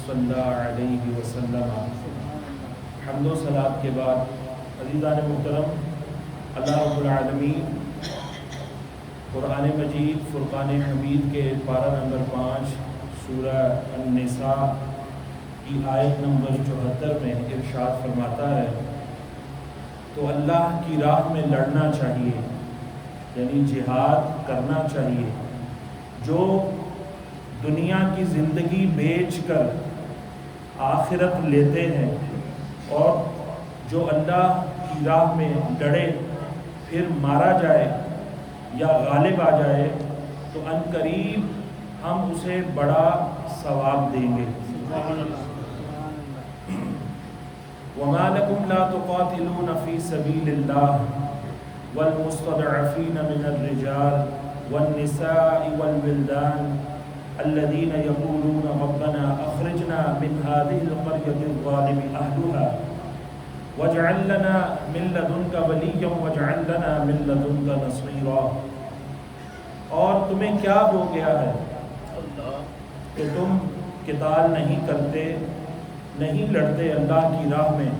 صلی اللہ علیہ وسلم۔ حمد و صلات کے بعد عزیزان محترم، اللہ رب العالمین قرآن مجید فرقان حمید کے پارہ نمبر 5 سورہ النساء کی آیت نمبر 74 میں ارشاد فرماتا ہے، تو اللہ کی راہ میں لڑنا چاہیے، یعنی جہاد کرنا چاہیے۔ جو دنیا کی زندگی بیچ کر آخرت لیتے ہیں اور جو اللہ کی راہ میں لڑے پھر مارا جائے یا غالب آ جائے تو ان قریب ہم اسے بڑا ثواب دیں گے۔ وَمَا لَكُمْ لَا تُقَاتِلُونَ فِي سَبِيلِ اللَّهِ وَالْمُسْتَضْعَفِينَ مِنَ الرِّجَالِ وَالنِّسَاءِ وَالْوِلْدَانِ الَّذِينَ يَقُولُونَ رَبَّنَا أَخْرِجْنَا مِنْ هَذِهِ الْقَرْيَةِ الظَّالِمِ أَهْلُهَا وَاجْعَل لَّنَا مِن لَّدُنكَ وَلِيًّا وَاجْعَل لَّنَا مِن لَّدُنكَ نَصِيرًا۔ اور تمہیں کیا ہو گیا ہے کہ تم قتال نہیں کرتے، نہیں لڑتے اللہ کی راہ میں؟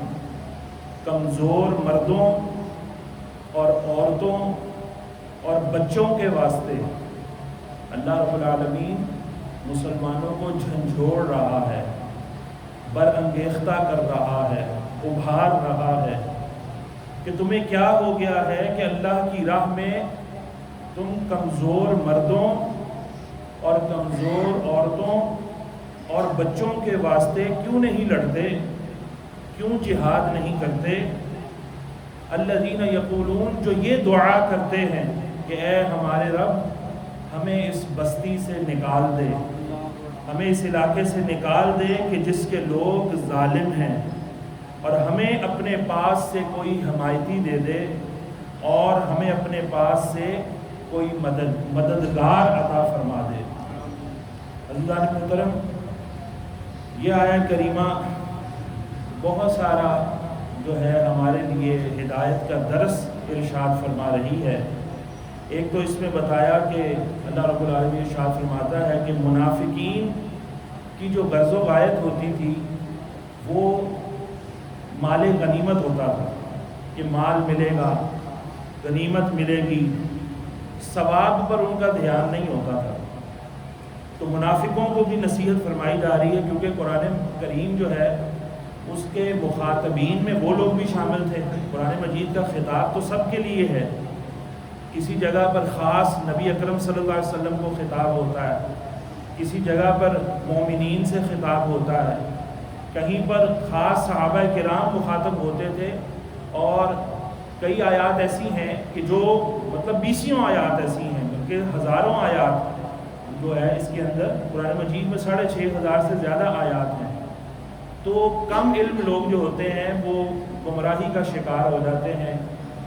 کمزور مردوں اور عورتوں اور بچوں کے واسطے اللہ رب العالمین مسلمانوں کو جھنجھوڑ رہا ہے، برانگیختہ کر رہا ہے، ابھار رہا ہے کہ تمہیں کیا ہو گیا ہے کہ اللہ کی راہ میں تم کمزور مردوں اور کمزور عورتوں اور بچوں کے واسطے کیوں نہیں لڑتے، کیوں جہاد نہیں کرتے؟ الذین یقولون، جو یہ دعا کرتے ہیں کہ اے ہمارے رب ہمیں اس بستی سے نکال دے، ہمیں اس علاقے سے نکال دے کہ جس کے لوگ ظالم ہیں، اور ہمیں اپنے پاس سے کوئی حمایتی دے دے اور ہمیں اپنے پاس سے کوئی مددگار عطا فرما دے۔ عزیزان محترم، یہ آیت کریمہ بہت سارا جو ہے ہمارے لیے ہدایت کا درس ارشاد فرما رہی ہے۔ ایک تو اس میں بتایا کہ اللہ رب العالمین ارشاد فرماتا ہے کہ منافقین کی جو غرض و غایت ہوتی تھی وہ مال غنیمت ہوتا تھا کہ مال ملے گا، غنیمت ملے گی، ثواب پر ان کا دھیان نہیں ہوتا تھا۔ تو منافقوں کو بھی نصیحت فرمائی جا رہی ہے، کیونکہ قرآن کریم جو ہے اس کے مخاطبین میں وہ لوگ بھی شامل تھے۔ قرآن مجید کا خطاب تو سب کے لیے ہے، کسی جگہ پر خاص نبی اکرم صلی اللہ علیہ وسلم کو خطاب ہوتا ہے، کسی جگہ پر مومنین سے خطاب ہوتا ہے، کہیں پر خاص صحابہ کرام مخاطب ہوتے تھے، اور کئی آیات ایسی ہیں کہ جو مطلب 20 آیات ایسی ہیں، بلکہ ہزاروں آیات جو ہے اس کے اندر قرآن مجید میں 6500 سے زیادہ آیات ہیں۔ تو کم علم لوگ جو ہوتے ہیں وہ گمراہی کا شکار ہو جاتے ہیں،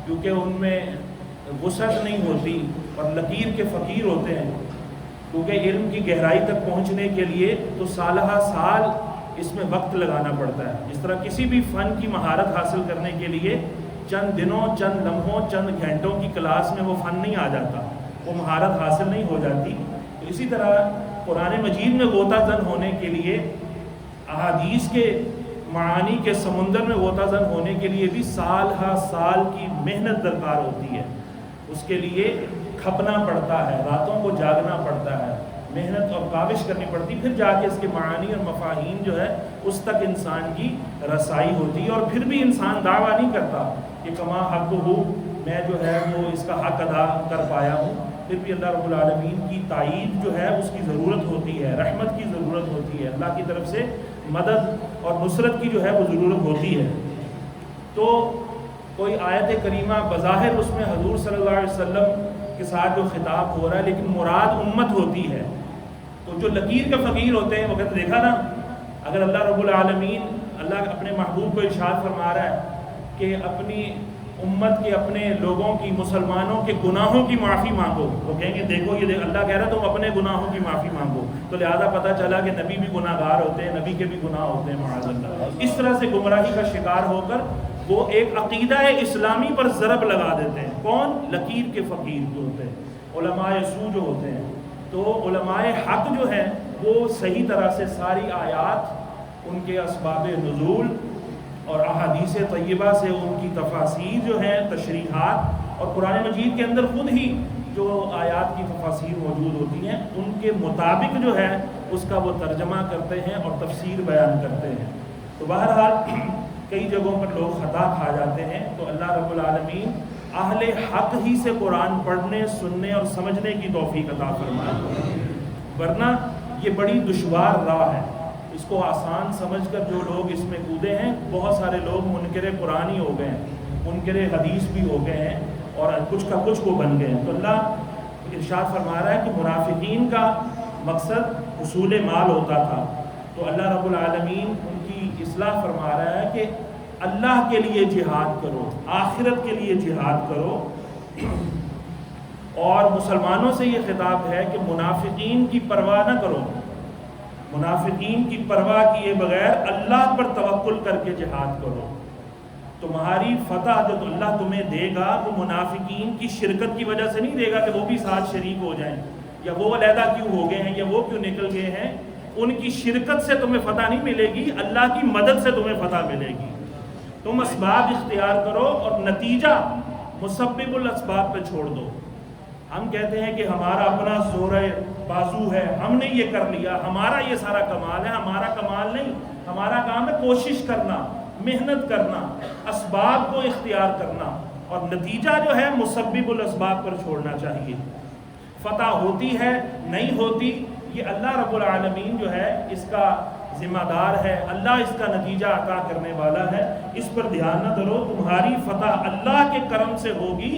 کیونکہ ان میں وسعت نہیں ہوتی اور لکیر کے فقیر ہوتے ہیں، کیونکہ علم کی گہرائی تک پہنچنے کے لیے تو سالہ سال اس میں وقت لگانا پڑتا ہے۔ جس طرح کسی بھی فن کی مہارت حاصل کرنے کے لیے چند دنوں، چند لمحوں، چند گھنٹوں کی کلاس میں وہ فن نہیں آ جاتا، وہ مہارت حاصل نہیں ہو جاتی۔ تو اسی طرح قرآن مجید میں غوطہ زن ہونے کے لیے، احادیث کے معانی کے سمندر میں غوطہ زن ہونے کے لیے بھی سال ہا سال کی محنت درکار ہوتی ہے۔ اس کے لیے کھپنا پڑتا ہے، راتوں کو جاگنا پڑتا ہے، محنت اور کاوش کرنی پڑتی، پھر جا کے اس کے معانی اور مفاہیم جو ہے اس تک انسان کی رسائی ہوتی ہے۔ اور پھر بھی انسان دعویٰ نہیں کرتا کہ کما حق ہو، میں جو ہے وہ اس کا حق ادا کر پایا ہوں، پھر بھی اللہ رب العالمین کی تائید جو ہے اس کی ضرورت ہوتی ہے، رحمت کی ضرورت ہوتی ہے، اللہ کی طرف سے مدد اور نصرت کی جو ہے وہ ضرورت ہوتی ہے۔ تو کوئی آیت کریمہ بظاہر اس میں حضور صلی اللہ علیہ وسلم کے ساتھ جو خطاب ہو رہا ہے، لیکن مراد امت ہوتی ہے۔ تو جو لکیر کے فقیر ہوتے ہیں وہ کہتے دیکھا نا، اگر اللہ رب العالمین، اللہ اپنے محبوب کو ارشاد فرما رہا ہے کہ اپنی امت کے، اپنے لوگوں کی، مسلمانوں کے گناہوں کی معافی مانگو، وہ کہیں گے دیکھو یہ اللہ کہہ رہا تم اپنے گناہوں کی معافی مانگو، تو لہذا پتہ چلا کہ نبی بھی گناہ گار ہوتے ہیں، نبی کے بھی گناہ ہوتے ہیں معاذ اللہ۔ اس طرح سے گمراہی کا شکار ہو کر وہ ایک عقیدہ اسلامی پر ضرب لگا دیتے ہیں۔ کون؟ لکیر کے فقیر جو ہوتے ہیں، علماء سو جو ہوتے ہیں۔ تو علماء حق جو ہیں وہ صحیح طرح سے ساری آیات ان کے اسباب نزول اور احادیث طیبہ سے ان کی تفاسیر جو ہیں، تشریحات، اور قرآن مجید کے اندر خود ہی جو آیات کی تفاسیر موجود ہوتی ہیں ان کے مطابق جو ہے اس کا وہ ترجمہ کرتے ہیں اور تفسیر بیان کرتے ہیں۔ تو بہرحال کئی جگہوں پر لوگ خطا کھا جاتے ہیں، تو اللہ رب العالمین اہل حق ہی سے قرآن پڑھنے، سننے اور سمجھنے کی توفیق عطا فرمائے، ورنہ یہ بڑی دشوار راہ ہے۔ اس کو آسان سمجھ کر جو لوگ اس میں کودے ہیں، بہت سارے لوگ منکر قرآن ہی ہو گئے ہیں، منکر حدیث بھی ہو گئے ہیں، اور کچھ کا کچھ کو بن گئے ہیں۔ تو اللہ ارشاد فرما رہا ہے کہ منافقین کا مقصد حصول مال ہوتا تھا، تو اللہ رب العالمین ان کی اصلاح فرما رہا ہے کہ اللہ کے لیے جہاد کرو، آخرت کے لیے جہاد کرو۔ اور مسلمانوں سے یہ خطاب ہے کہ منافقین کی پرواہ نہ کرو، منافقین کی پرواہ کیے بغیر اللہ پر توکل کر کے جہاد کرو۔ تمہاری فتح جو اللہ تمہیں دے گا وہ منافقین کی شرکت کی وجہ سے نہیں دے گا کہ وہ بھی ساتھ شریک ہو جائیں، یا وہ علیحدہ کیوں ہو گئے ہیں، یا وہ کیوں نکل گئے ہیں۔ ان کی شرکت سے تمہیں فتح نہیں ملے گی، اللہ کی مدد سے تمہیں فتح ملے گی۔ تم اسباب اختیار کرو اور نتیجہ مسبب الاسباب پہ چھوڑ دو۔ ہم کہتے ہیں کہ ہمارا اپنا زور بازو ہے، ہم نے یہ کر لیا، ہمارا یہ سارا کمال ہے۔ ہمارا کمال نہیں، ہمارا کام ہے کوشش کرنا، محنت کرنا، اسباب کو اختیار کرنا، اور نتیجہ جو ہے مسبب الاسباب پر چھوڑنا چاہیے۔ فتح ہوتی ہے نہیں ہوتی، یہ اللہ رب العالمین جو ہے اس کا ذمہ دار ہے، اللہ اس کا نتیجہ عطا کرنے والا ہے، اس پر دھیان نہ کرو۔ تمہاری فتح اللہ کے کرم سے ہوگی،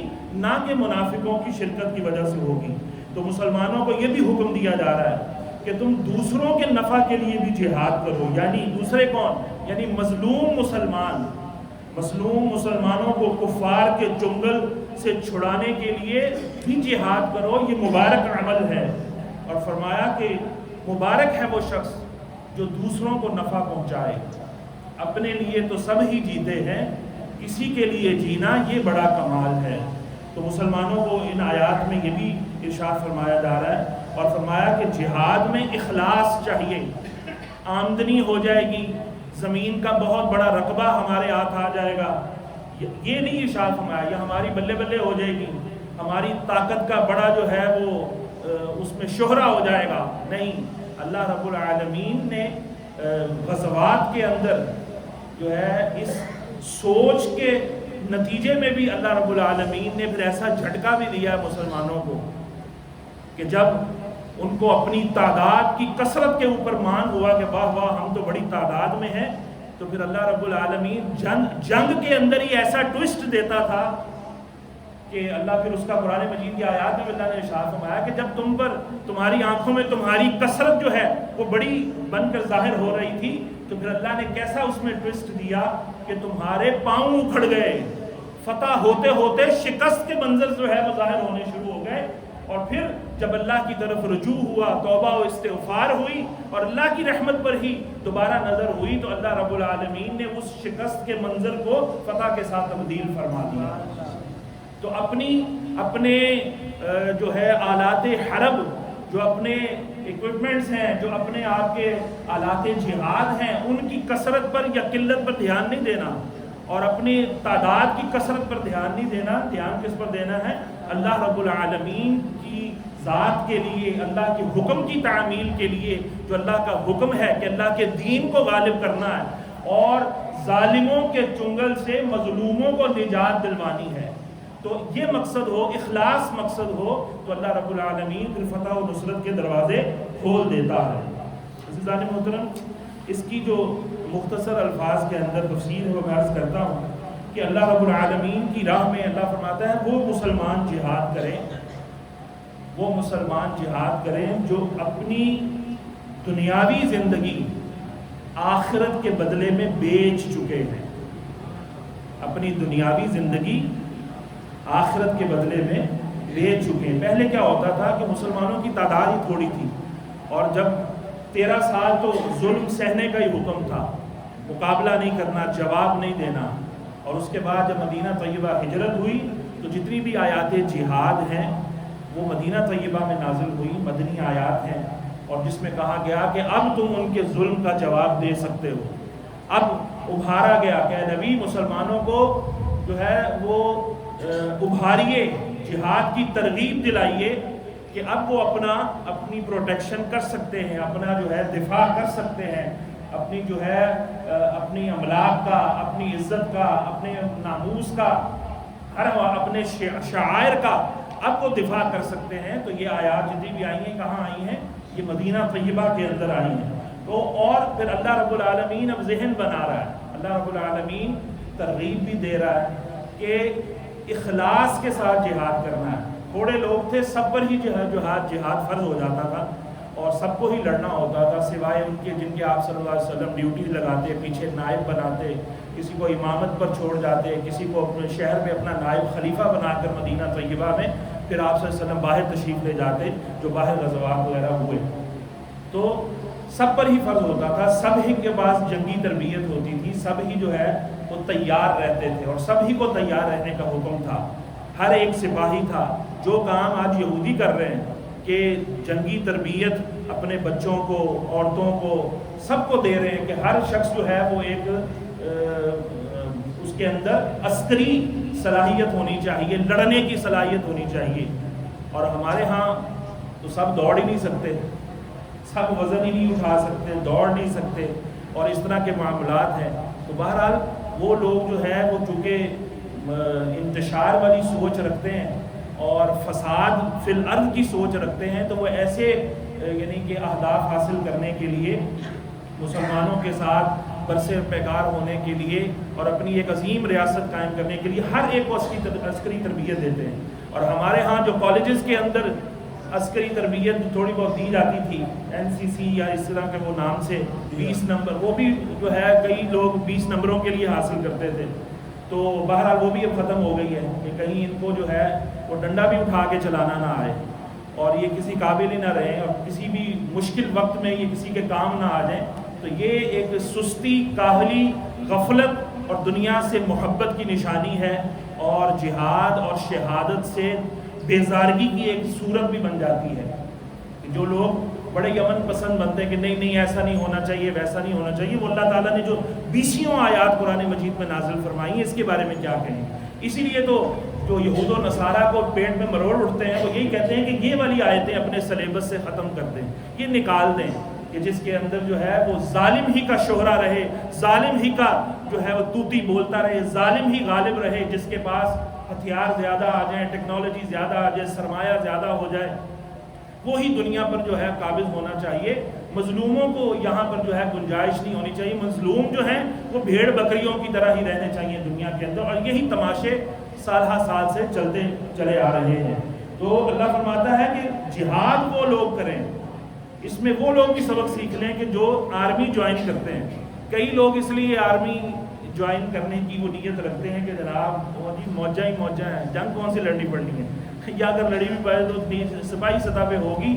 نہ کہ منافقوں کی شرکت کی وجہ سے ہوگی۔ تو مسلمانوں کو یہ بھی حکم دیا جا رہا ہے کہ تم دوسروں کے نفع کے لیے بھی جہاد کرو، یعنی دوسرے کون؟ یعنی مظلوم مسلمان، مظلوم مسلمانوں کو کفار کے چنگل سے چھڑانے کے لیے بھی جہاد کرو، یہ مبارک عمل ہے۔ اور فرمایا کہ مبارک ہے وہ شخص جو دوسروں کو نفع پہنچائے، اپنے لیے تو سب ہی جیتے ہیں، کسی کے لیے جینا یہ بڑا کمال ہے۔ تو مسلمانوں کو ان آیات میں یہ بھی ارشاد فرمایا جا رہا ہے، اور فرمایا کہ جہاد میں اخلاص چاہیے۔ آمدنی ہو جائے گی، زمین کا بہت بڑا رقبہ ہمارے ہاتھ آ جائے گا، یہ نہیں ارشاد فرمایا، یہ ہماری بلے بلے ہو جائے گی، ہماری طاقت کا بڑا جو ہے وہ اس میں شہرہ ہو جائے گا، نہیں۔ اللہ رب العالمین نے غزوات کے اندر جو ہے اس سوچ کے نتیجے میں بھی اللہ رب العالمین نے پھر ایسا جھٹکا بھی دیا مسلمانوں کو کہ جب ان کو اپنی تعداد کی کثرت کے اوپر مان ہوا کہ واہ واہ ہم تو بڑی تعداد میں ہیں، تو پھر اللہ رب العالمین جنگ کے اندر ہی ایسا ٹوسٹ دیتا تھا کہ اللہ پھر اس کا قرآن مجید کی آیات میں اللہ نے ارشاد فرمایا کہ جب تم پر تمہاری آنکھوں میں تمہاری کثرت جو ہے وہ بڑی بن کر ظاہر ہو رہی تھی، تو پھر اللہ نے کیسا اس میں ٹوسٹ دیا کہ تمہارے پاؤں اکھڑ گئے، فتح ہوتے ہوتے شکست کے منظر جو ہے وہ ظاہر ہونے شروع ہو گئے، اور پھر جب اللہ کی طرف رجوع ہوا، توبہ و استغفار ہوئی اور اللہ کی رحمت پر ہی دوبارہ نظر ہوئی، تو اللہ رب العالمین نے اس شکست کے منظر کو فتح کے ساتھ تبدیل فرما دیا۔ تو اپنے جو ہے آلات حرب، جو اپنے ایکوپمنٹس ہیں، جو اپنے آپ کے آلات جہاد ہیں، ان کی کثرت پر یا قلت پر دھیان نہیں دینا، اور اپنی تعداد کی کثرت پر دھیان نہیں دینا۔ دھیان کس پر دینا ہے؟ اللہ رب العالمین کی ذات کے لیے، اللہ کے حکم کی تعمیل کے لیے، جو اللہ کا حکم ہے کہ اللہ کے دین کو غالب کرنا ہے اور ظالموں کے چنگل سے مظلوموں کو نجات دلوانی ہے۔ تو یہ مقصد ہو، اخلاص مقصد ہو، تو اللہ رب العالمین پھر فتح و نصرت کے دروازے کھول دیتا ہے۔ عزیزان محترم، اس کی جو مختصر الفاظ کے اندر تفسیر ہے وہ میں عرض کرتا ہوں کہ اللہ رب العالمین کی راہ میں اللہ فرماتا ہے وہ مسلمان جہاد کریں، وہ مسلمان جہاد کریں جو اپنی دنیاوی زندگی آخرت کے بدلے میں بیچ چکے ہیں، اپنی دنیاوی زندگی آخرت کے بدلے میں بیچ چکے ہیں۔ پہلے کیا ہوتا تھا کہ مسلمانوں کی تعداد ہی تھوڑی تھی، اور جب 13 سال تو ظلم سہنے کا ہی حکم تھا، مقابلہ نہیں کرنا، جواب نہیں دینا، اور اس کے بعد جب مدینہ طیبہ ہجرت ہوئی تو جتنی بھی آیات جہاد ہیں وہ مدینہ طیبہ میں نازل ہوئی، مدنی آیات ہیں، اور جس میں کہا گیا کہ اب تم ان کے ظلم کا جواب دے سکتے ہو. اب ابھارا گیا کہ نبی مسلمانوں کو جو ہے وہ ابھاریے، جہاد کی ترغیب دلائیے کہ اب وہ اپنی پروٹیکشن کر سکتے ہیں، اپنا جو ہے دفاع کر سکتے ہیں، اپنی جو ہے اپنی املاک کا، اپنی عزت کا، اپنے ناموس کا، ہر اپنے شعائر کا اب وہ دفاع کر سکتے ہیں. تو یہ آیات جتنی بھی آئی ہیں کہاں آئی ہیں؟ یہ مدینہ طیبہ کے اندر آئی ہیں. تو اور پھر اللہ رب العالمین اب ذہن بنا رہا ہے، اللہ رب العالمین ترغیب بھی دے رہا ہے کہ اخلاص کے ساتھ جہاد کرنا ہے. تھوڑے لوگ تھے، سب پر ہی جہاد فرض ہو جاتا تھا اور سب کو ہی لڑنا ہوتا تھا، سوائے ان کے جن کے آپ صلی اللہ علیہ وسلم ڈیوٹی لگاتے، پیچھے نائب بناتے، کسی کو امامت پر چھوڑ جاتے، کسی کو اپنے شہر میں اپنا نائب خلیفہ بنا کر مدینہ طیبہ میں پھر آپ صلی اللہ علیہ وسلم باہر تشریف لے جاتے جو باہر غزوات وغیرہ ہوئے. تو سب پر ہی فرض ہوتا تھا، سب ہی کے پاس جنگی تربیت ہوتی تھی، سب ہی جو ہے وہ تیار رہتے تھے اور سب ہی کو تیار رہنے کا حکم تھا. ہر ایک سپاہی تھا. جو کام آج یہودی کر رہے ہیں کہ جنگی تربیت اپنے بچوں کو، عورتوں کو، سب کو دے رہے ہیں کہ ہر شخص جو ہے وہ ایک اس کے اندر عسکری صلاحیت ہونی چاہیے، لڑنے کی صلاحیت ہونی چاہیے. اور ہمارے ہاں تو سب دوڑ ہی نہیں سکتے، سب وزن ہی نہیں اٹھا سکتے، دوڑ نہیں سکتے اور اس طرح کے معاملات ہیں. تو بہرحال وہ لوگ جو ہے وہ چونکہ انتشار والی سوچ رکھتے ہیں اور فساد فی الارض کی سوچ رکھتے ہیں، تو وہ ایسے یعنی کہ اہداف حاصل کرنے کے لیے، مسلمانوں کے ساتھ برسر پیکار ہونے کے لیے اور اپنی ایک عظیم ریاست قائم کرنے کے لیے ہر ایک کو عسکری تربیت دیتے ہیں. اور ہمارے ہاں جو کالجز کے اندر عسکری تربیت تھوڑی بہت دی جاتی تھی، NCC یا اس طرح کے وہ نام سے 20 نمبر، وہ بھی جو ہے کئی لوگ 20 نمبروں کے لیے حاصل کرتے تھے. تو بہرحال وہ بھی اب ختم ہو گئی ہے کہ کہیں ان کو جو ہے وہ ڈنڈا بھی اٹھا کے چلانا نہ آئے اور یہ کسی قابل ہی نہ رہیں اور کسی بھی مشکل وقت میں یہ کسی کے کام نہ آ جائیں. تو یہ ایک سستی، کاہلی، غفلت اور دنیا سے محبت کی نشانی ہے اور جہاد اور شہادت سے بیزارگی کی ایک صورت بھی بن جاتی ہے. جو لوگ بڑے یمن پسند بنتے ہیں کہ نہیں ایسا نہیں ہونا چاہیے، ویسا نہیں ہونا چاہیے، وہ اللہ تعالیٰ نے جو 20 آیات قرآن مجید میں نازل فرمائی ہیں اس کے بارے میں کیا کہیں. اسی لیے تو جو یہود و نصارہ کو پیٹ میں مروڑ اٹھتے ہیں وہ یہی کہتے ہیں کہ یہ والی آیتیں اپنے سلیبس سے ختم کر دیں، یہ نکال دیں کہ جس کے اندر جو ہے وہ ظالم ہی کا شہرہ رہے، ظالم ہی کا جو ہے وہ توتی بولتا رہے، ظالم ہی غالب رہے، جس کے پاس ہتھیار زیادہ آ جائیں، ٹیکنالوجی زیادہ آ جائے، سرمایہ زیادہ ہو جائے، وہی دنیا پر جو ہے قابض ہونا چاہیے. مظلوموں کو یہاں پر جو ہے گنجائش نہیں ہونی چاہیے. مظلوم جو ہیں وہ بھیڑ بکریوں کی طرح ہی رہنے چاہیے دنیا کے اندر، اور یہی تماشے سالہ سال سے چلتے چلے آ رہے ہیں. تو اللہ فرماتا ہے کہ جہاد وہ لوگ کریں، اس میں وہ لوگ بھی سبق سیکھ لیں کہ جو آرمی جوائن کرتے ہیں. کئی لوگ اس لیے آرمی جوائن کرنے کی وہ نیت رکھتے ہیں کہ جناب موجہ ہی موجہ ہیں، جنگ کون سی لڑنی پڑنی ہے، یا اگر لڑی بھی پڑے تو سپاہی سطح پہ ہوگی.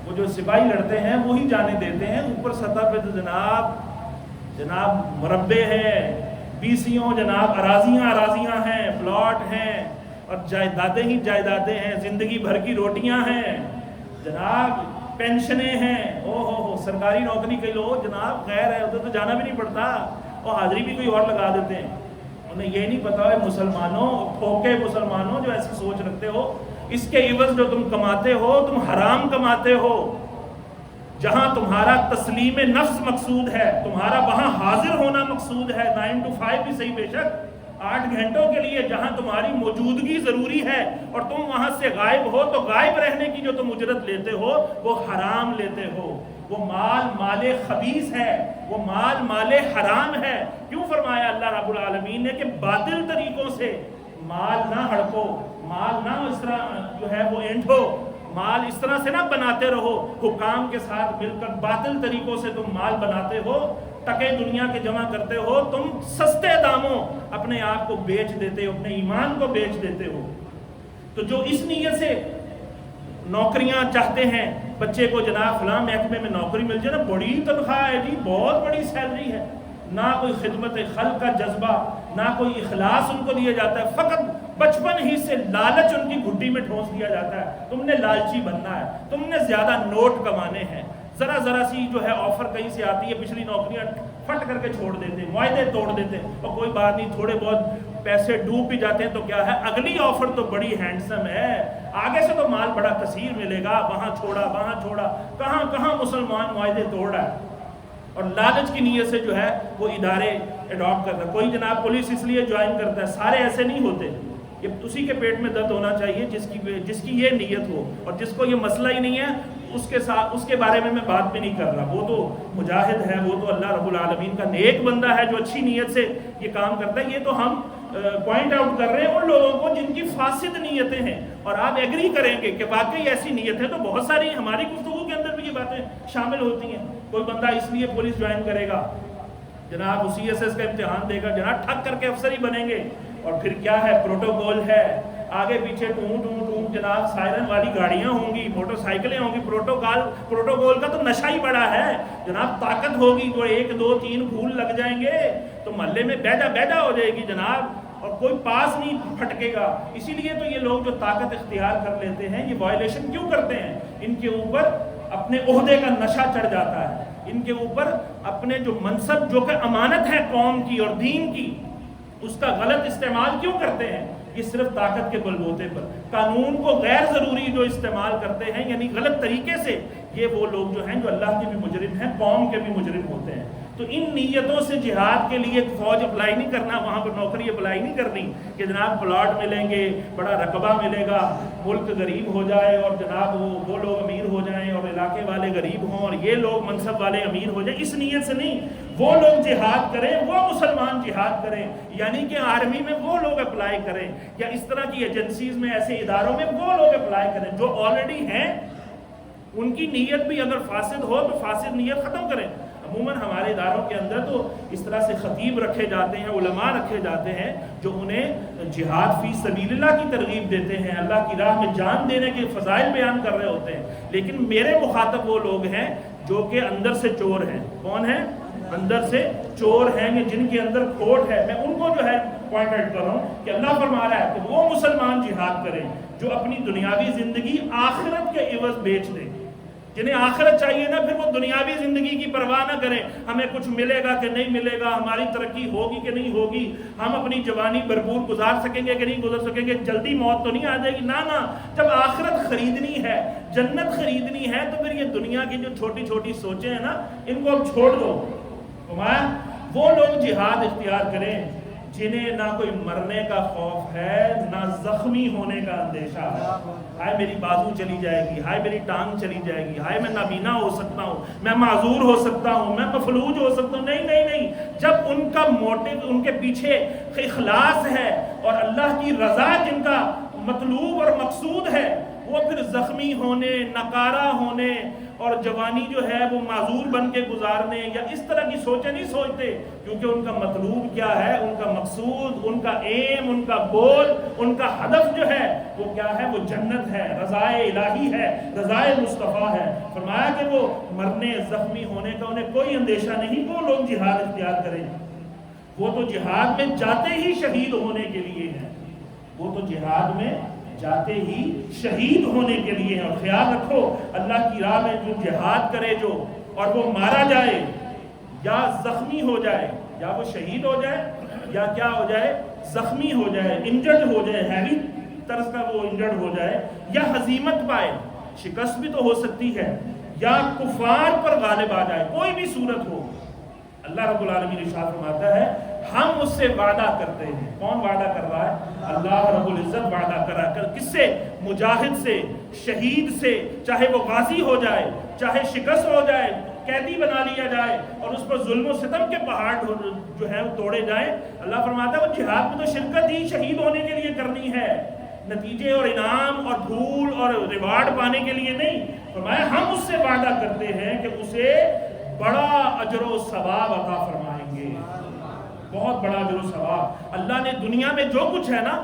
وہ جو سپاہی لڑتے ہیں وہی جانے دیتے ہیں، اوپر سطح پہ تو جناب مربے ہیں، BCO جناب اراضیاں ہیں، پلاٹ ہیں اور جائیدادیں ہی جائیدادیں ہیں، زندگی بھر کی روٹیاں ہیں جناب، پینشنیں ہیں. ہو سرکاری نوکری کے لوگ جناب غیر ہے، ادھر تو جانا بھی نہیں پڑتا اور حاضری بھی کوئی اور لگا دیتے ہیں. انہیں یہ نہیں پتا ہے مسلمانوں، پھوکے مسلمانوں جو ایسی سوچ رکھتے ہو، اس کے عوض جو تم کماتے ہو تم حرام کماتے ہو. جہاں تمہارا تسلیم نفس مقصود ہے، تمہارا وہاں حاضر ہونا مقصود ہے، 9 to 5 بھی صحیح، بے شک 8 گھنٹوں کے لیے جہاں تمہاری موجودگی ضروری ہے اور تم وہاں سے غائب ہو، تو غائب رہنے کی جو تم اجرت لیتے ہو وہ حرام لیتے ہو. وہ مال خبیث ہے، وہ مال حرام ہے. کیوں فرمایا اللہ رب العالمین نے کہ باطل طریقوں سے مال نہ ہڑپو، مال نہ اس طرح جو ہے وہ اینٹھو، مال اس طرح سے نہ بناتے رہو. حکام کے ساتھ مل کر باطل طریقوں سے تم مال بناتے ہو، ٹکے دنیا کے جمع کرتے ہو، تم سستے داموں اپنے آپ کو بیچ دیتے ہو، اپنے ایمان کو بیچ دیتے ہو. تو جو اس نیت سے نوکریاں چاہتے ہیں بچے کو جناب فلاں محکمے میں نوکری مل جائے نا، بڑی تنخواہ ہے جی، بہت بڑی سیلری ہے، نہ کوئی خدمت خلق کا جذبہ، نہ کوئی اخلاص ان کو دیا جاتا ہے، فقط بچپن ہی سے لالچ ان کی گھٹی میں ٹھونس دیا جاتا ہے. تم نے لالچی بننا ہے، تم نے زیادہ نوٹ کمانے ہیں، ذرا سی جو ہے آفر کہیں سے آتی ہے، پچھلی نوکریاں پھٹ کر کے چھوڑ دیتے ہیں، معاہدے توڑ دیتے ہیں، اور کوئی بات نہیں، تھوڑے بہت پیسے ڈوب بھی جاتے ہیں تو کیا ہے، اگلی آفر تو بڑی ہینڈسم ہے، آگے سے تو مال بڑا کثیر ملے گا، وہاں چھوڑا وہاں چھوڑا، کہاں کہاں مسلمان معاہدے توڑ رہا ہے، اور لالچ کی نیت سے جو ہے وہ ادارے اڈاپٹ کرتا ہے۔ کوئی جناب پولیس اس لیے جوائن کرتا ہے، سارے ایسے نہیں ہوتے، یہ اسی کے پیٹ میں درد ہونا چاہیے جس کی یہ نیت ہو، اور جس کو یہ مسئلہ ہی نہیں ہے اس کے بارے میں بات بھی نہیں کر رہا، وہ تو مجاہد ہے، وہ تو اللہ رب العالمین کا نیک بندہ ہے جو اچھی نیت سے یہ کام کرتا ہے۔ یہ تو ہم پوائنٹ آؤٹ کر رہے ہیں ان لوگوں کو جن کی فاسد نیتیں ہیں، اور آپ ایگری کریں گے کہ واقعی ایسی نیتیں تو بہت ساری ہماری گفتگو کے اندر بھی یہ باتیں شامل ہوتی ہیں۔ کوئی بندہ اس لیے پولیس جوائن کرے گا جناب، سی ایس ایس کا امتحان دے گا جناب، ٹھک کر کے افسر ہی بنیں گے، اور پھر کیا ہے، پروٹوکول ہے، آگے پیچھے ٹون جناب سائرن والی گاڑیاں ہوں گی، موٹر سائیکلیں ہوں گی، پروٹوکول کا تو نشہ ہی بڑا ہے جناب، طاقت ہوگی، جو 1 2 3 پھول لگ جائیں گے تو محلے میں بیدا ہو جائے گی جناب، اور کوئی پاس نہیں پھٹکے گا۔ اسی لیے تو یہ لوگ جو طاقت اختیار کر لیتے ہیں یہ وائلیشن کیوں کرتے ہیں؟ ان کے اوپر اپنے عہدے کا نشہ چڑھ جاتا ہے، ان کے اوپر اپنے جو منصب جو کہ امانت ہے قوم کی اور دین کی، اس کا غلط استعمال کیوں کرتے ہیں؟ یہ صرف طاقت کے بل بوتے پر، قانون کو غیر ضروری جو استعمال کرتے ہیں یعنی غلط طریقے سے، یہ وہ لوگ جو ہیں جو اللہ کے بھی مجرم ہیں، قوم کے بھی مجرم ہوتے ہیں۔ تو ان نیتوں سے جہاد کے لیے فوج اپلائی نہیں کرنا، وہاں پر نوکری اپلائی نہیں کرنی کہ جناب پلاٹ ملیں گے، بڑا رقبہ ملے گا، ملک غریب ہو جائے اور جناب وہ لوگ امیر ہو جائیں اور علاقے والے غریب ہوں اور یہ لوگ منصب والے امیر ہو جائیں، اس نیت سے نہیں۔ وہ لوگ جہاد کریں، وہ مسلمان جہاد کریں، یعنی کہ آرمی میں وہ لوگ اپلائی کریں، یا اس طرح کی ایجنسیز میں، ایسے اداروں میں وہ لوگ اپلائی کریں جو آلریڈی ہیں، ان کی نیت بھی اگر فاسد ہو تو فاسد نیت ختم کریں۔ عموماً ہمارے اداروں کے اندر تو اس طرح سے خطیب رکھے جاتے ہیں، علماء رکھے جاتے ہیں جو انہیں جہاد فی سبیل اللہ کی ترغیب دیتے ہیں، اللہ کی راہ میں جان دینے کے فضائل بیان کر رہے ہوتے ہیں، لیکن میرے مخاطب وہ لوگ ہیں جو کہ اندر سے چور ہیں۔ کون ہیں؟ اندر سے چور ہیں، جن کے اندر کھوٹ ہے۔ میں ان کو جو ہے پوائنٹ آؤٹ کر رہا ہوں کہ اللہ فرما رہا ہے کہ وہ مسلمان جہاد کریں جو اپنی دنیاوی زندگی آخرت کے عوض بیچ دیں، جنہیں آخرت چاہیے نا، پھر وہ دنیاوی زندگی کی پرواہ نہ کریں، ہمیں کچھ ملے گا کہ نہیں ملے گا، ہماری ترقی ہوگی کہ نہیں ہوگی، ہم اپنی جوانی بھرپور گزار سکیں گے کہ نہیں گزار سکیں گے، جلدی موت تو نہیں آ جائے گی، نا۔ جب آخرت خریدنی ہے، جنت خریدنی ہے، تو پھر یہ دنیا کی جو چھوٹی چھوٹی سوچیں ہیں نا، ان کو اب چھوڑ دو۔ وہ لوگ جہاد اختیار کریں جنہیں نہ کوئی مرنے کا خوف ہے، نہ زخمی ہونے کا اندیشہ ہے۔ ہائے میری بازو چلی جائے گی، ہائے میری ٹانگ چلی جائے گی، ہائے میں نابینا ہو سکتا ہوں، میں معذور ہو سکتا ہوں، میں مفلوج ہو سکتا ہوں۔ نہیں، جب ان کا موٹو، ان کے پیچھے اخلاص ہے اور اللہ کی رضا جن کا مطلوب اور مقصود ہے، وہ پھر زخمی ہونے، نکارہ ہونے اور جوانی جو ہے وہ معذور بن کے گزارنے یا اس طرح کی سوچیں نہیں سوچتے، کیونکہ ان کا مطلوب کیا ہے، ان کا مقصود، ان کا ایم، ان کا گول، ان کا ہدف جو ہے وہ کیا ہے، وہ جنت ہے، رضائے الہی ہے، رضائے مصطفیٰ ہے۔ فرمایا کہ وہ مرنے، زخمی ہونے کا انہیں کوئی اندیشہ نہیں، وہ لوگ جہاد اختیار کریں، وہ تو جہاد میں جاتے ہی شہید ہونے کے لیے ہیں، وہ تو جہاد میں جاتے ہی شہید ہونے کے لیے ہیں۔ اور خیال رکھو، اللہ کی راہ میں جو جہاد کرے جو، اور وہ مارا جائے یا زخمی ہو جائے، یا وہ شہید ہو جائے یا کیا ہو جائے، زخمی ہو جائے، انجرڈ ہو جائے، ہیوی طرز کا وہ انجرڈ ہو جائے، یا ہزیمت پائے، شکست بھی تو ہو سکتی ہے، یا کفار پر غالب آ جائے، کوئی بھی صورت ہو، اللہ رب العالمین ارشاد فرماتا ہے ہم اس سے وعدہ کرتے ہیں۔ کون وعدہ کر رہا ہے؟ اللہ رب العزت وعدہ کر کس سے؟ مجاہد سے، شہید سے، چاہے وہ غازی ہو جائے، چاہے شکست ہو جائے، قیدی بنا لیا جائے اور اس پر ظلم و ستم کے پہاڑ جو ہے وہ توڑے جائیں، اللہ فرماتا ہے وہ جہاد میں تو شرکت ہی شہید ہونے کے لیے کرنی ہے، نتیجے اور انعام اور پھول اور ریوارڈ پانے کے لیے نہیں۔ فرمایا ہم اس سے وعدہ کرتے ہیں کہ اسے بڑا اجر و ثواب عطا فرمائیں گے، بہت بڑا اجر و ثواب۔ اللہ نے دنیا میں جو کچھ ہے نا،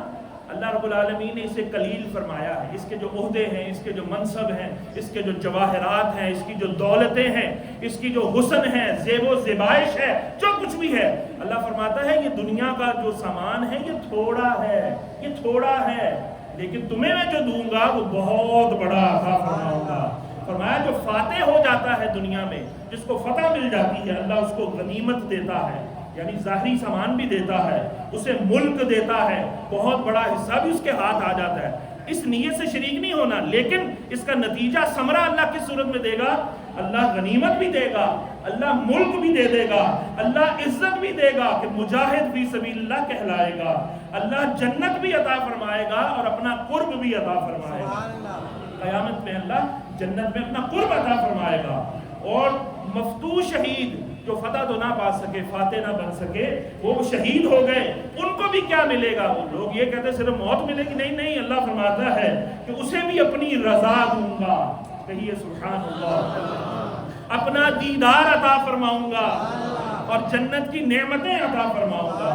اللہ رب العالمین نے اسے قلیل فرمایا ہے، اس کے جو عہدے ہیں، اس کے جو منصب ہیں، اس کے جو جواہرات ہیں، اس کی جو دولتیں ہیں، اس کی جو حسن ہے، زیب و زیبائش ہے، جو کچھ بھی ہے، اللہ فرماتا ہے یہ دنیا کا جو سامان ہے یہ تھوڑا ہے، یہ تھوڑا ہے، لیکن تمہیں میں جو دوں گا وہ بہت بڑا عطا فرماؤں گا۔ فرمایا جو فاتح ہو جاتا ہے دنیا میں، جس کو فتح مل جاتی ہے، اللہ اس کو غنیمت دیتا ہے، یعنی ظاہری سامان بھی دیتا ہے، اسے ملک دیتا ہے، بہت بڑا حصہ بھی اس کے ہاتھ آ جاتا ہے۔ اس نیت سے شریک نہیں ہونا، لیکن اس کا نتیجہ ثمرہ اللہ کس صورت میں دے گا؟ اللہ غنیمت بھی دے گا، اللہ ملک بھی دے دے گا، اللہ عزت بھی دے گا کہ مجاہد فی سبیل اللہ کہلائے گا، اللہ جنت بھی عطا فرمائے گا اور اپنا قرب بھی عطا فرمائے گا۔ قیامت میں اللہ جنت میں اپنا قرب عطا فرمائے گا۔ اور مفتوح شہید جو فتح تو نہ پا سکے، فاتح نہ بن سکے، وہ شہید ہو گئے، ان کو بھی کیا ملے گا؟ وہ لوگ یہ کہتے ہیں صرف موت ملے گی، نہیں نہیں، اللہ فرماتا ہے کہ اسے بھی اپنی رضا دوں گا، کہیے سبحان اللہ، اپنا دیدار عطا فرماؤں گا اور جنت کی نعمتیں عطا فرماؤں گا۔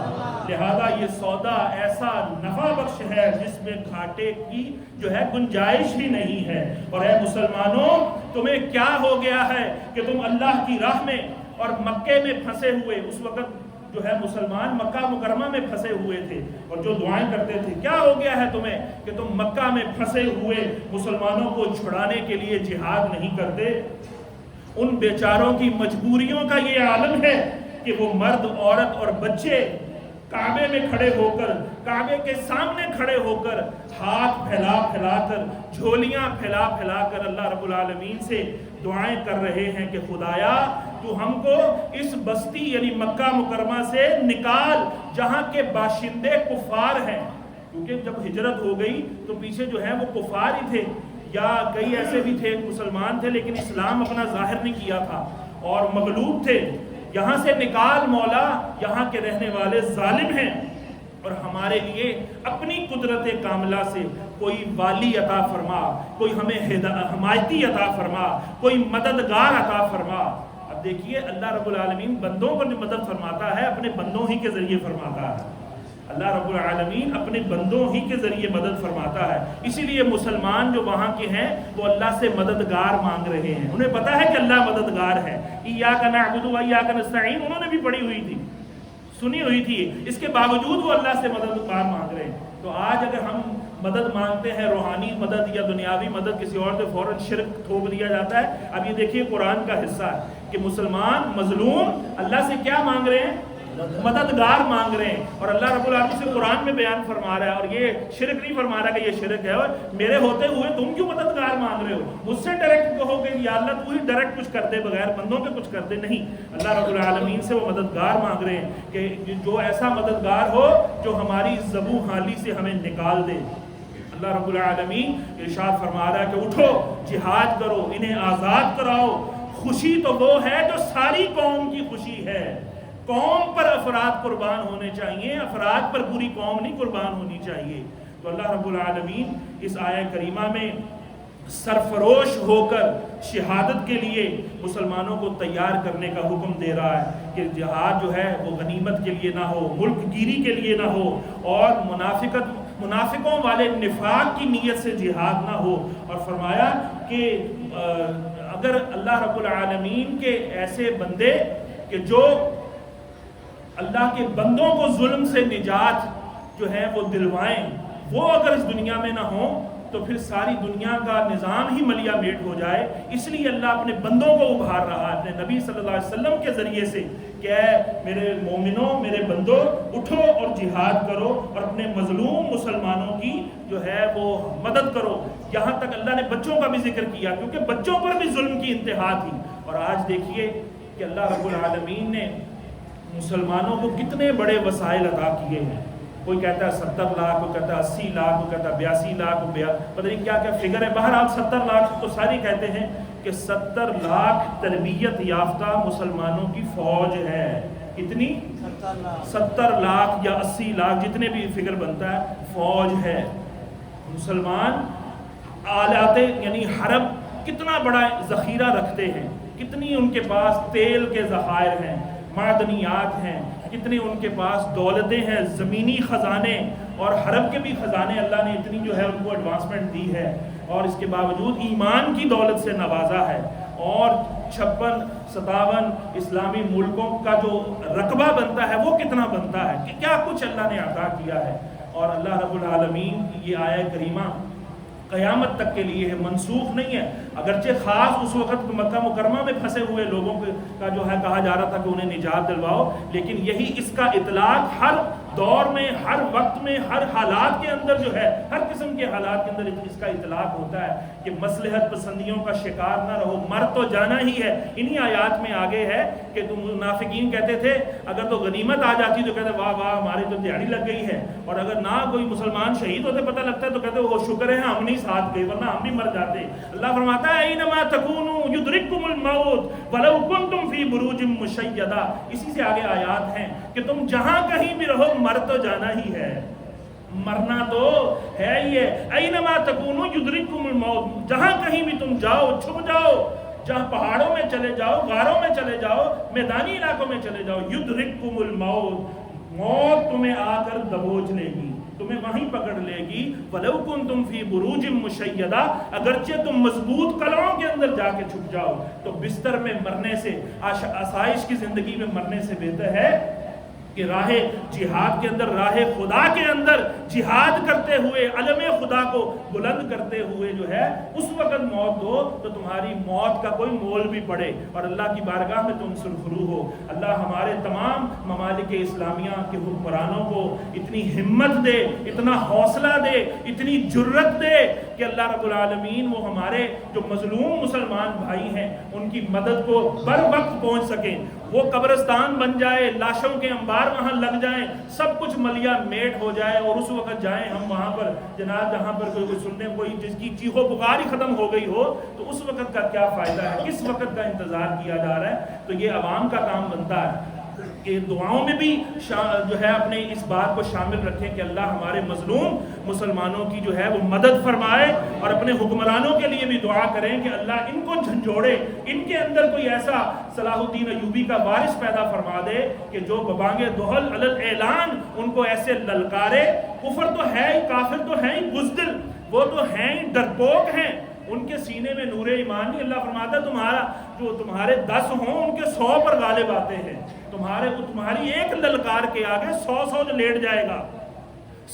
لہذا یہ سودا ایسا نفع بخش ہے جس میں گھاٹے کی جو ہے گنجائش ہی نہیں ہے۔ اور اے مسلمانوں، تمہیں کیا ہو گیا ہے کہ تم اللہ کی راہ میں اور مکے میں پھنسے ہوئے، اس وقت جو ہے مسلمان مکہ مکرمہ میں پھنسے ہوئے تھے اور جو دعائیں کرتے تھے، کیا ہو گیا ہے تمہیں کہ تم مکہ میں پھنسے ہوئے مسلمانوں کو چھڑانے کے لیے جہاد نہیں کرتے؟ ان بیچاروں کی مجبوریوں کا یہ عالم ہے کہ وہ مرد، عورت اور بچے کعبے میں کھڑے ہو کر، کعبے کے سامنے کھڑے ہو کر، ہاتھ پھیلا پھیلا کر، جھولیاں پھیلا پھیلا کر اللہ رب العالمین سے دعائیں کر رہے ہیں کہ خدایا تو ہم کو اس بستی یعنی مکہ مکرمہ سے نکال جہاں کے باشندے کفار ہیں، کیونکہ جب ہجرت ہو گئی تو پیچھے جو ہے وہ کفار ہی تھے، یا کئی ایسے بھی تھے مسلمان تھے لیکن اسلام اپنا ظاہر نہیں کیا تھا اور مغلوب تھے۔ یہاں سے نکال مولا، یہاں کے رہنے والے ظالم ہیں، اور ہمارے لیے اپنی قدرت کاملہ سے کوئی والی عطا فرما، کوئی ہمیں حمایتی عطا فرما، کوئی مددگار عطا فرما۔ اب دیکھیے اللہ رب العالمین بندوں پر مدد فرماتا ہے، اپنے بندوں ہی کے ذریعے فرماتا ہے۔ اللہ رب العالمین اپنے بندوں ہی کے ذریعے مدد فرماتا ہے، اسی لیے مسلمان جو وہاں کے ہیں وہ اللہ سے مددگار مانگ رہے ہیں، انہیں پتا ہے کہ اللہ مددگار ہے۔ ایاک نعبد و ایاک نستعین انہوں نے بھی پڑھی ہوئی تھی، سنی ہوئی تھی، اس کے باوجود وہ اللہ سے مددگار مانگ رہے ہیں۔ تو آج اگر ہم مدد مانگتے ہیں، روحانی مدد یا دنیاوی مدد کسی اور سے، فوراً شرک تھوپ دیا جاتا ہے۔ اب یہ دیکھیے قرآن کا حصہ ہے کہ مسلمان مظلوم اللہ سے کیا مانگ رہے ہیں؟ مددگار مانگ رہے ہیں، اور اللہ رب العالمین سے قرآن میں بیان فرما رہا ہے، اور یہ شرک نہیں فرما رہا کہ یہ شرک ہے، اور میرے ہوتے ہوئے تم کیوں مددگار مانگ رہے ہو؟ مجھ سے ڈائریکٹ کہو کہ یا اللہ تو ہی ڈائریکٹ کچھ کر دے، بغیر بندوں کے کچھ کر دے۔ نہیں، اللہ رب العالمین سے وہ مددگار مانگ رہے ہیں کہ جو ایسا مددگار ہو جو ہماری زبوں حالی سے ہمیں نکال دے۔ اللہ رب العالمین ارشاد فرما رہا ہے کہ اٹھو، جہاد کرو، انہیں آزاد کراؤ۔ خوشی تو وہ ہے جو ساری قوم کی خوشی ہے۔ قوم پر افراد قربان ہونے چاہیے، افراد پر پوری قوم نہیں قربان ہونی چاہیے۔ تو اللہ رب العالمین اس آیہ کریمہ میں سرفروش ہو کر شہادت کے لیے مسلمانوں کو تیار کرنے کا حکم دے رہا ہے کہ جہاد جو ہے وہ غنیمت کے لیے نہ ہو، ملک گیری کے لیے نہ ہو، اور منافقوں والے نفاق کی نیت سے جہاد نہ ہو۔ اور فرمایا کہ اگر اللہ رب العالمین کے ایسے بندے کہ جو اللہ کے بندوں کو ظلم سے نجات جو ہے وہ دلوائیں، وہ اگر اس دنیا میں نہ ہوں تو پھر ساری دنیا کا نظام ہی ملیا میٹ ہو جائے۔ اس لیے اللہ اپنے بندوں کو ابھار رہا ہے اپنے نبی صلی اللہ علیہ وسلم کے ذریعے سے کہ اے میرے مومنوں، میرے بندوں، اٹھو اور جہاد کرو اور اپنے مظلوم مسلمانوں کی جو ہے وہ مدد کرو۔ یہاں تک اللہ نے بچوں کا بھی ذکر کیا کیونکہ بچوں پر بھی ظلم کی انتہا تھی۔ اور آج دیکھیے کہ اللہ رب العالمین نے مسلمانوں کو کتنے بڑے وسائل عطا کیے ہیں۔ کوئی کہتا ہے 70 لاکھ، کوئی کہتا ہے 80 لاکھ، کوئی کہتا ہے 82 لاکھ، پتہ نہیں کیا کیا فگر ہے۔ بہرحال 70 لاکھ تو ساری کہتے ہیں کہ 70 لاکھ تربیت یافتہ مسلمانوں کی فوج ہے۔ کتنی؟ 70 لاکھ یا 80 لاکھ جتنے بھی فگر بنتا ہے، فوج ہے۔ مسلمان آلات یعنی حرب کتنا بڑا ذخیرہ رکھتے ہیں، کتنی ان کے پاس تیل کے ذخائر ہیں، معدنیات ہیں، کتنے ان کے پاس دولتیں ہیں، زمینی خزانے اور حرب کے بھی خزانے اللہ نے اتنی جو ہے ان کو ایڈوانسمنٹ دی ہے، اور اس کے باوجود ایمان کی دولت سے نوازا ہے۔ اور 56-57 اسلامی ملکوں کا جو رقبہ بنتا ہے وہ کتنا بنتا ہے کہ کیا کچھ اللہ نے عطا کیا ہے۔ اور اللہ رب العالمین یہ آیہ کریمہ قیامت تک کے لیے ہے، منسوخ نہیں ہے۔ اگرچہ خاص اس وقت مکہ مکرمہ میں پھنسے ہوئے لوگوں کا جو ہے کہا جا رہا تھا کہ انہیں نجات دلواؤ، لیکن یہی اس کا اطلاق ہر دور میں، ہر وقت میں، ہر حالات کے اندر جو ہے، ہر قسم کے حالات کے اندر اس کا اطلاق ہوتا ہے کہ مصلحت پسندیوں کا شکار نہ رہو، مر تو جانا ہی ہے۔ انہی آیات میں آگے ہے کہ تم منافقین کہتے تھے اگر تو غنیمت آ جاتی تو کہتے واہ واہ ہماری تو دیہڑی لگ گئی ہے، اور اگر نہ کوئی مسلمان شہید ہوتے پتہ لگتا ہے تو کہتے وہ شکر ہے ہم نہیں ساتھ گئے ورنہ ہم بھی مر جاتے۔ اللہ فرماتا ہے اینما تکونوا یدرککم الموت ولو کنتم فی بروج مشیدہ۔ اسی سے آگے آیات ہیں کہ تم جہاں کہیں بھی رہو مر تو جانا ہی ہے، مرنا تو ہے ہی ہے۔ اینما تکونوا یدرککم الموت، جہاں کہیں بھی تم جاؤ چھپ جاؤ، جہاں پہاڑوں میں چلے جاؤ، غاروں میں چلے جاؤ، میدانی علاقوں میں چلے جاؤ، یدرککم الموت، موت تمہیں آ کر دبوچ لے گی، تمہیں وہیں پکڑ لے گی۔ وَلَوْ كُنْتُمْ فِي بُرُوجٍ مُشَيَّدَةٍ، اگرچہ تم مضبوط قلعوں کے اندر جا کے چھپ جاؤ، تو بستر میں مرنے سے، آسائش کی زندگی میں مرنے سے بہتر ہے کہ راہ جہاد کے اندر، راہ خدا کے اندر جہاد کرتے ہوئے، علم خدا کو بلند کرتے ہوئے جو ہے اس وقت موت دو تو تمہاری موت کا کوئی مول بھی پڑے اور اللہ کی بارگاہ میں تم سرخرو ہو۔ اللہ ہمارے تمام ممالک اسلامیہ کے حکمرانوں کو اتنی ہمت دے، اتنا حوصلہ دے، اتنی جرت دے کہ اللہ رب العالمین وہ ہمارے جو مظلوم مسلمان بھائی ہیں ان کی مدد کو بر وقت پہنچ سکیں، وہ قبرستان بن جائے، لاشوں کے انبار وہاں لگ جائیں، سب کچھ ملیا میٹ ہو جائے، اور اس وقت جائیں ہم وہاں پر جناب جہاں پر کوئی سننے کوئی جس کی چیخ و پکار ہی ختم ہو گئی ہو تو اس وقت کا کیا فائدہ ہے، کس وقت کا انتظار کیا جا رہا ہے۔ تو یہ عوام کا کام بنتا ہے کہ دعاؤں میں بھی جو ہے اپنے اس بات کو شامل رکھیں کہ اللہ ہمارے مظلوم مسلمانوں کی جو ہے وہ مدد فرمائے، اور اپنے حکمرانوں کے لیے بھی دعا کریں کہ اللہ ان کو جھنجھوڑے، ان کے اندر کوئی ایسا صلاح الدین ایوبی کا وارث پیدا فرما دے کہ جو ببانگ دہل علی الاعلان ان کو ایسے للکارے۔ کفر تو ہے ہی، کافر تو ہے ہی بزدل، وہ تو ہیں ہی ڈرپوک ہیں، ان کے سینے میں نور ایمان نہیں۔ اللہ فرماتا ہے تمہارے 10 ہوں ان کے 100 پر غالب آتے ہیں، تمہاری ایک للکار کے آگے 100 جو لیٹ جائے گا۔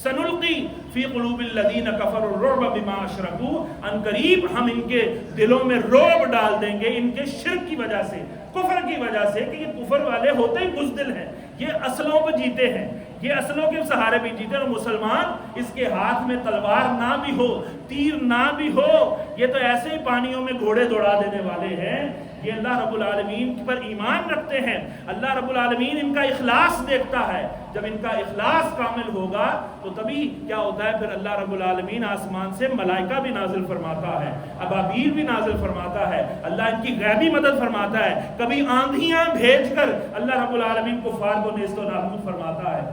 سنلقی فی قلوب الذین کفروا الرعب بما اشرکوا، ان قریب ہم ان کے دلوں میں رعب ڈال دیں گے ان کے شرک کی وجہ سے، کفر کی وجہ سے، کہ یہ کفر والے ہوتے ہی بزدل ہیں، یہ اصلوں پہ جیتے ہیں، یہ اصلوں کے سہارے بھی جیتے ہیں۔ اور مسلمان اس کے ہاتھ میں تلوار نہ بھی ہو، تیر نہ بھی ہو، یہ تو ایسے ہی پانیوں میں گھوڑے دوڑا دینے والے ہیں، یہ اللہ رب العالمین پر ایمان رکھتے ہیں، اللہ رب العالمین ان کا اخلاص دیکھتا ہے، جب ان کا اخلاص کامل ہوگا تو تبھی کیا ہوتا ہے، پھر اللہ رب العالمین آسمان سے ملائکہ بھی نازل فرماتا ہے، ابابیل بھی نازل فرماتا ہے، اللہ ان کی غیبی مدد فرماتا ہے، کبھی آندھیاں بھیج کر اللہ رب العالمین کفار کو نیست و نابود فرماتا ہے،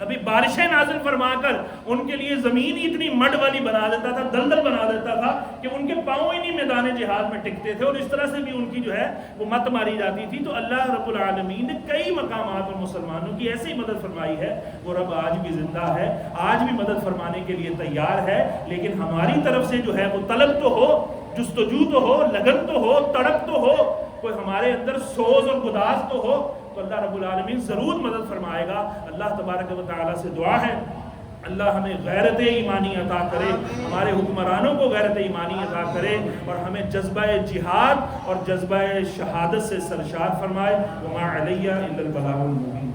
ابھی بارشیں نازل فرما کر ان کے لیے زمین اتنی مڈ والی بنا دیتا تھا، دلدل بنا دیتا تھا کہ ان کے پاؤں ہی نہیں میدان جہاد میں ٹکتے تھے، اور اس طرح سے بھی ان کی جو ہے وہ مت ماری جاتی تھی۔ تو اللہ رب العالمین نے کئی مقامات پر مسلمانوں کی ایسی مدد فرمائی ہے، وہ رب آج بھی زندہ ہے، آج بھی مدد فرمانے کے لیے تیار ہے، لیکن ہماری طرف سے جو ہے وہ طلب تو ہو، جستجو تو ہو، لگن تو ہو، تڑپ تو ہو، کوئی ہمارے اندر سوز اور گداز تو ہو، تو اللہ رب العالمین ضرور مدد فرمائے گا۔ اللہ تبارک و تعالیٰ سے دعا ہے اللہ ہمیں غیرت ایمانی عطا کرے، ہمارے حکمرانوں کو غیرت ایمانی عطا کرے، اور ہمیں جذبہ جہاد اور جذبہ شہادت سے سرشار فرمائے۔ وما علیہ الا البلاغ المبین۔